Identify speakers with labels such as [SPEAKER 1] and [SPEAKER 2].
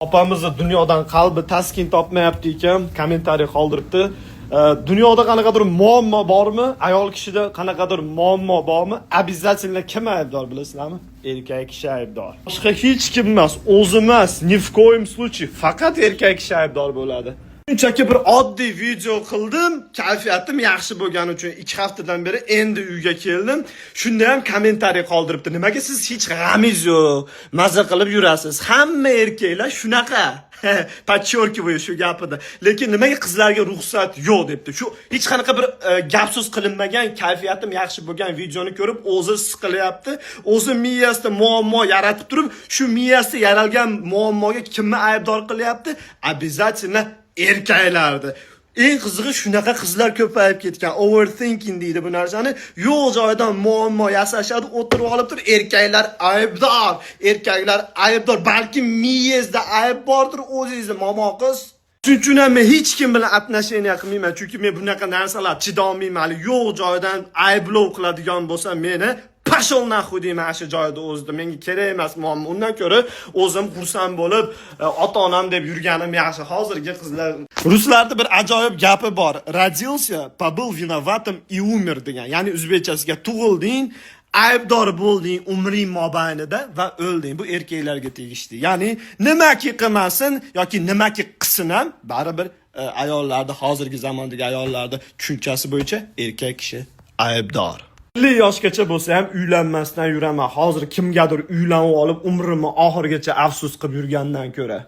[SPEAKER 1] Opamizni dunyodan qalbi taskin topmayapti ekan, kommentariy qoldiribdi. Dunyoda qanaqadir muammo bormi? Ayol kishida qanaqadir muammo bormi? Обязательно kim aybdor bilasizlarmi? Erkak kishi aybdor. Boshqa hech kim emas, o'zi emas, ni в коем случае faqat erkak kishi aybdor bo'ladi. Shunchaki bir oddiy video qildim, kayfiyatim yaxshi bo'lgani uchun 2 haftadan beri endi uyga keldim. Shunda ham kommentariy qoldiribdi. Nimaga siz hech g'amingiz yo'q, maza qilib yurasiz? Hamma erkaklar shunaqa. Подчеркиваю shu gapida. Lekin nimaga qizlarga ruxsat yo'q debdi. Shu hech qanaqa bir gap so'z qilinmagan, kayfiyatim yaxshi bo'lgan videoni ko'rib, o'zi siqilyapti. O'zi miyasida muammo yaratib turib, shu miyasida yaralgan muammoga kimni aybdor qilyapti? Обязательно erkaklardi. Eng qizig'i shunaqa qizlar ko'payib ketgan. Overthinking deydi bu narsani. Yo'q joydan muammo yasashadi, o'tirib olib tur, erkaklar aybdor. Erkaklar aybdor. Balki miyangizda ayb bordir, o'zingizda momo qiz. Shuning uchun ham men hech kim bilan отношения qilmayman, chunki men bunaqa narsalar chidolmayman. Yo'q joydan ayblov qiladigan bo'lsa meni pashol naxuy deyman shu joyda o'zida. Menga kerak emas muammo. Undan ko'ra o'zim xursand bo'lib, ota-onam deb yurganim yaxshi. Hozirgi qizlar ruslarda bir ajoyib gapi bor. Родился, побыл виноватым и умер degan. Ya'ni o'zbekchasiga tug'ilding, aybdor bo'lding umring mobaynida va o'lding. Bu erkaklarga tegishli. Ya'ni nimaki qilmasin yoki nimaki qilsin ham baribir ayollarda, hozirgi zamondagi ayollarda tushunchasi bo'yicha erkak kishi aybdor. 50 yoshgacha bo'lsa ham uylanmasdan yuraman. Hozir kimgadir uylanib olib umrimni oxirigacha afsus qilib yurgandan ko'ra.